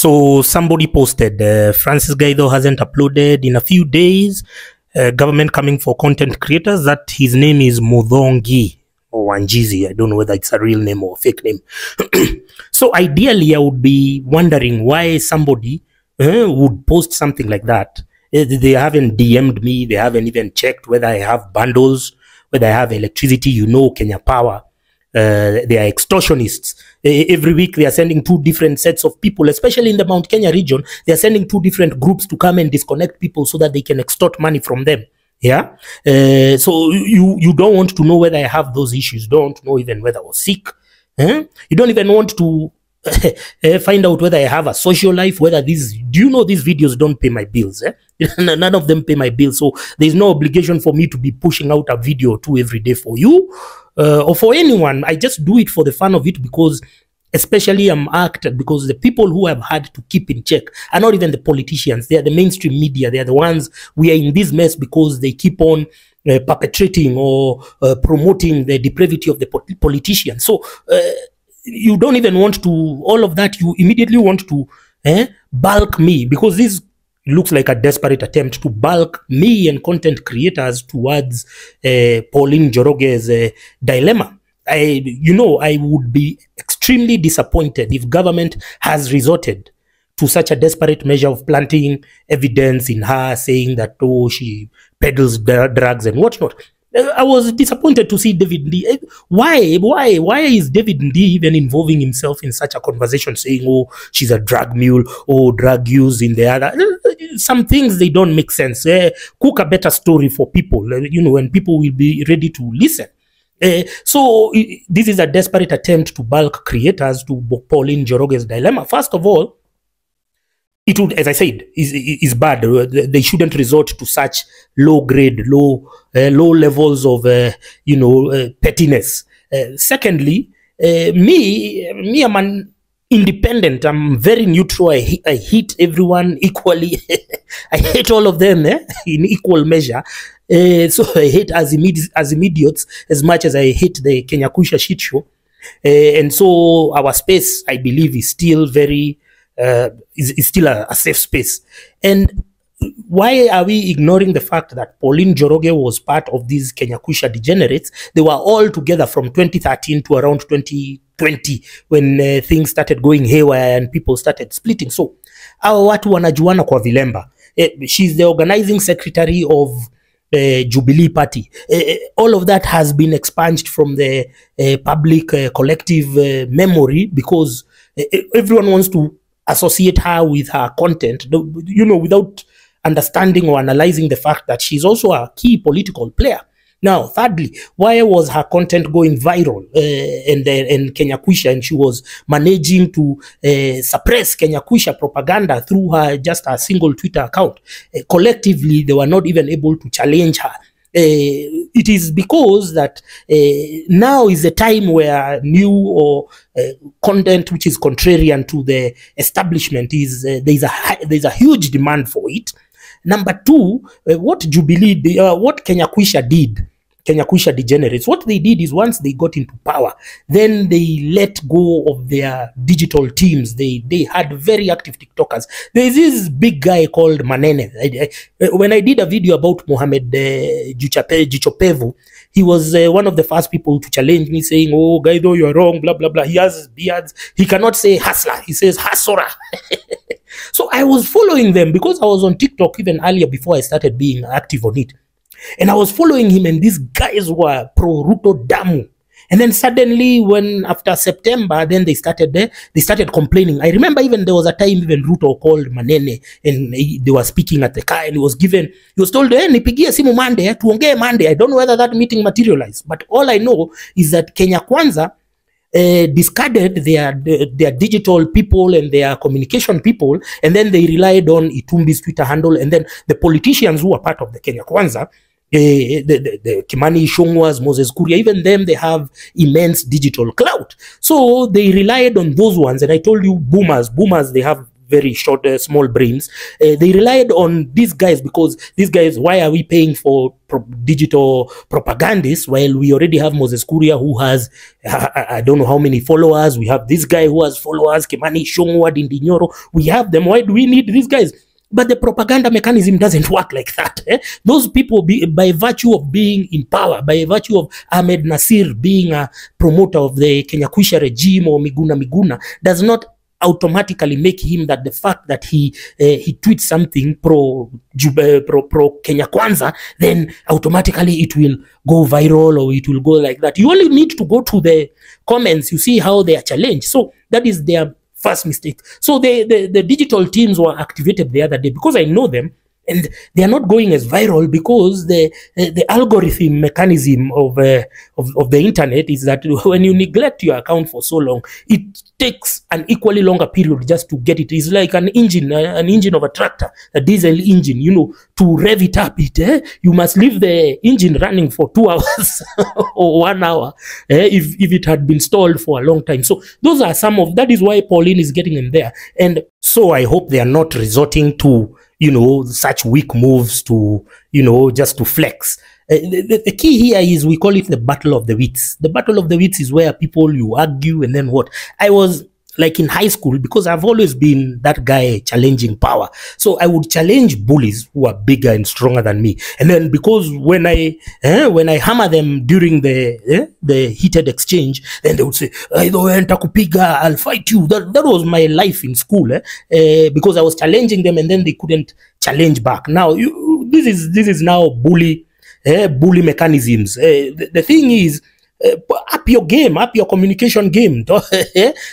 So somebody posted, Francis Gaido hasn't uploaded in a few days. Government coming for content creators. That his name is Muthongi or Wanjizi. I don't know whether it's a real name or a fake name. So ideally, I would be wondering why somebody would post something like that. They haven't DM'd me. They haven't even checked whether I have bundles, whether I have electricity. You know, Kenya Power. They are extortionists. Every week they are sending 2 different sets of people, especially in the Mount Kenya region. They are sending 2 different groups to come and disconnect people so that they can extort money from them. Yeah. So you don't want to know whether I have those issues. Don't know even whether I was sick. You don't even want to find out whether I have a social life, whether these, do you know these videos don't pay my bills? None of them pay my bills. So there's no obligation for me to be pushing out a video or 2 every day for you or for anyone. I just do it for the fun of it, because especially I'm acted, because the people who I've had to keep in check are not even the politicians. They are the mainstream media. They are the ones we are in this mess because they keep on perpetrating or promoting the depravity of the politicians. So you don't even want to, all of that, you immediately want to bulk me, because this looks like a desperate attempt to bulk me and content creators towards Pauline Njoroge's dilemma. I would be extremely disappointed if government has resorted to such a desperate measure of planting evidence in her, saying that, oh, she peddles drugs and whatnot. I was disappointed to see David Ndii. Why is David Ndii even involving himself in such a conversation, saying, oh, she's a drug mule, or drug use in the other? Some things, they don't make sense. Cook a better story for people, and people will be ready to listen. So this is a desperate attempt to bulk creators to Pauline Njoroge's dilemma. First of all, it would, as I said, is bad. They shouldn't resort to such low levels of, pettiness. Secondly, me, I'm an independent. I'm very neutral. I hate everyone equally. I hate all of them in equal measure. So I hate as idiots as much as I hate the Kenya Kusha shit show. And so our space, I believe, is still very is still a safe space. And why are we ignoring the fact that Pauline Njoroge was part of these Kenya Kusha degenerates? They were all together from 2013 to around 2020 when things started going haywire and people started splitting. So our watu wanajuana kwa vilemba. She's the organizing secretary of Jubilee party. All of that has been expunged from the public collective memory, because everyone wants to associate her with her content, without understanding or analyzing the fact that she's also a key political player. Now, thirdly, why was her content going viral in Kenya Kusha, and she was managing to suppress Kenya Kusha propaganda through her just a single Twitter account? Collectively, they were not even able to challenge her. It is because that now is the time where new or content which is contrarian to the establishment is there's a huge demand for it. Number 2, what Jubilee, what Kenya Kusha did, Kenya Kusha degenerates, what they did is, once they got into power, then they let go of their digital teams. They had very active TikTokers. There's this big guy called Manene. When I did a video about Mohamed Jichopevu, he was one of the first people to challenge me, saying, oh, Gaido, you're wrong, blah, blah, blah. He has beards. He cannot say hustler. He says hasora. So I was following them because I was on TikTok even earlier before I started being active on it. And I was following him, and these guys were pro-Ruto Damu. And then suddenly, when after September, then they started complaining. I remember even there was a time even Ruto called Manene, and they were speaking at the car, and he was told, nipigie simu Monday, tuongee Monday. I don't know whether that meeting materialized, but all I know is that Kenya Kwanza discarded their digital people and their communication people, and then they relied on Itumbi's Twitter handle, and then the politicians who are part of the Kenya Kwanza, the Kimani Ichung'was, Moses Kuria, even them, they have immense digital clout. So they relied on those ones, and I told you, boomers, they have very short, small brains. They relied on these guys because these guys, why are we paying for digital propagandists while we already have Moses Kuria who has, I don't know how many followers. We have this guy who has followers, Kimani Ichung'wah, Ndindi Nyoro. We have them. Why do we need these guys? But the propaganda mechanism doesn't work like that. Those people, by virtue of being in power, by virtue of Ahmed Nasir being a promoter of the Kenya Kwisha regime or Miguna, does not automatically make him that the fact that he tweets something pro Kenya Kwanza, then automatically it will go viral or it will go like that. You only need to go to the comments. You see how they are challenged. So that is their first mistake. So the digital teams were activated the other day because I know them, and they are not going as viral because the algorithm mechanism of the internet is that when you neglect your account for so long, it takes an equally longer period just to get it. It's like an engine of a tractor, a diesel engine. You know, to rev it up, you must leave the engine running for 2 hours or 1 hour if it had been stalled for a long time. So those are some of that is why Pauline is getting them there, and so I hope they are not resorting to such weak moves to, just to flex. The key here is we call it the battle of the wits. The battle of the wits is where you argue and then what? I was like in high school because I've always been that guy challenging power. So I would challenge bullies who are bigger and stronger than me. And then because when I hammer them during the heated exchange, then they would say, I'll fight you. That was my life in school, because I was challenging them and then they couldn't challenge back. Now this is now bully mechanisms. The thing is, up your game, up your communication game.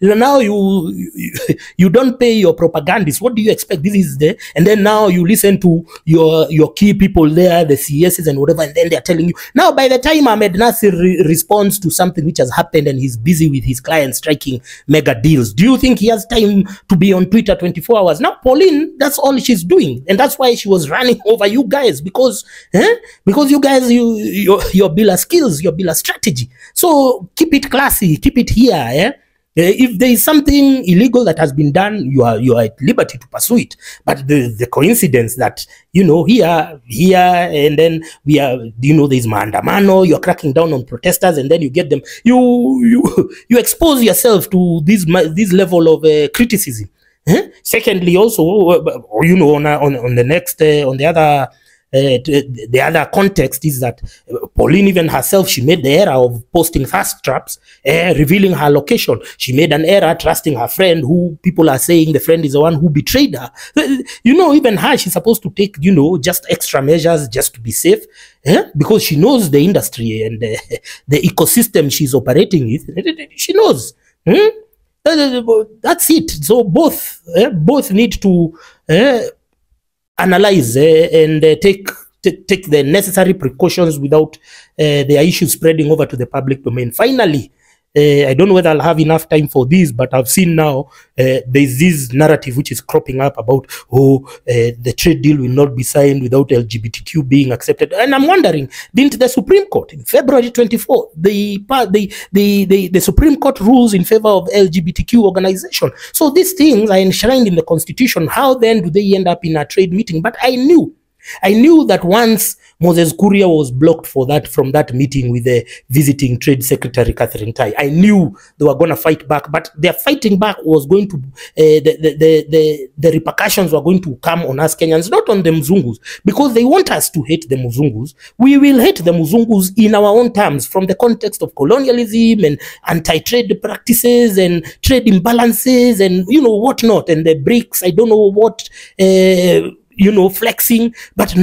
Now you don't pay your propagandists. What do you expect? This is and then now you listen to your key people there, the CSs and whatever, and then they're telling you. Now by the time Ahmed Nasir responds to something which has happened and he's busy with his clients striking mega deals, do you think he has time to be on Twitter 24 hours? Now Pauline, that's all she's doing, and that's why she was running over you guys because you guys your bill skills, your bill strategy. So keep it classy, keep it here. If there is something illegal that has been done, you are at liberty to pursue it. But the coincidence that here and then we are, there's maandamano, you're cracking down on protesters, and then you get them, you expose yourself to this level of criticism. Secondly, also, on the other context is that Pauline even herself, she made the error of posting thirst traps, revealing her location. She made an error trusting her friend, who people are saying the friend is the one who betrayed her. Even her, she's supposed to take, just extra measures just to be safe, because she knows the industry and the ecosystem she's operating with. She knows. That's it. So both need to analyze and take the necessary precautions without their issues spreading over to the public domain. Finally, I don't know whether I'll have enough time for this, but I've seen now there's this narrative which is cropping up about, the trade deal will not be signed without LGBTQ being accepted. And I'm wondering, didn't the Supreme Court in February 24, the Supreme Court rules in favor of LGBTQ organization? So these things are enshrined in the Constitution. How then do they end up in a trade meeting? But I knew that once Moses Kuria was blocked from that meeting with the visiting Trade Secretary Catherine Tai, I knew they were going to fight back. But their fighting back was going to the repercussions were going to come on us Kenyans, not on the Mzungus, because they want us to hate the Mzungus. We will hate the Mzungus in our own terms, from the context of colonialism and anti-trade practices and trade imbalances and whatnot, and the BRICS. I don't know what. Flexing, but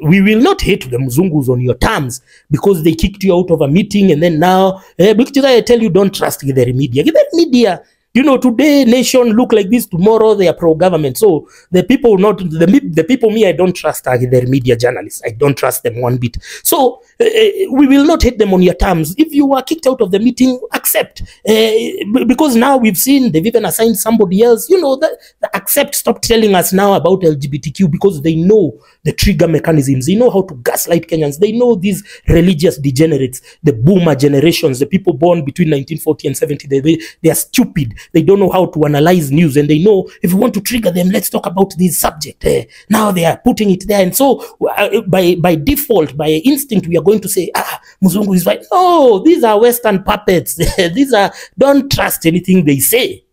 we will not hate the Mzungus on your terms because they kicked you out of a meeting, and then now, because I tell you, don't trust the media. The media, today nation look like this, tomorrow they are pro-government. So the people I don't trust are the media journalists. I don't trust them one bit. So we will not hate them on your terms. If you are kicked out of the meeting, accept. Because now we've seen they've even assigned somebody else. The accept, stop telling us now about LGBTQ, because they know the trigger mechanisms. They know how to gaslight Kenyans. They know these religious degenerates, the boomer generations, the people born between 1940 and 70. They are stupid. They don't know how to analyze news, and they know if you want to trigger them, let's talk about this subject. Now they are putting it there, and so by default, by instinct, we are going to say, Muzungu is right. No, these are Western puppets. Don't trust anything they say.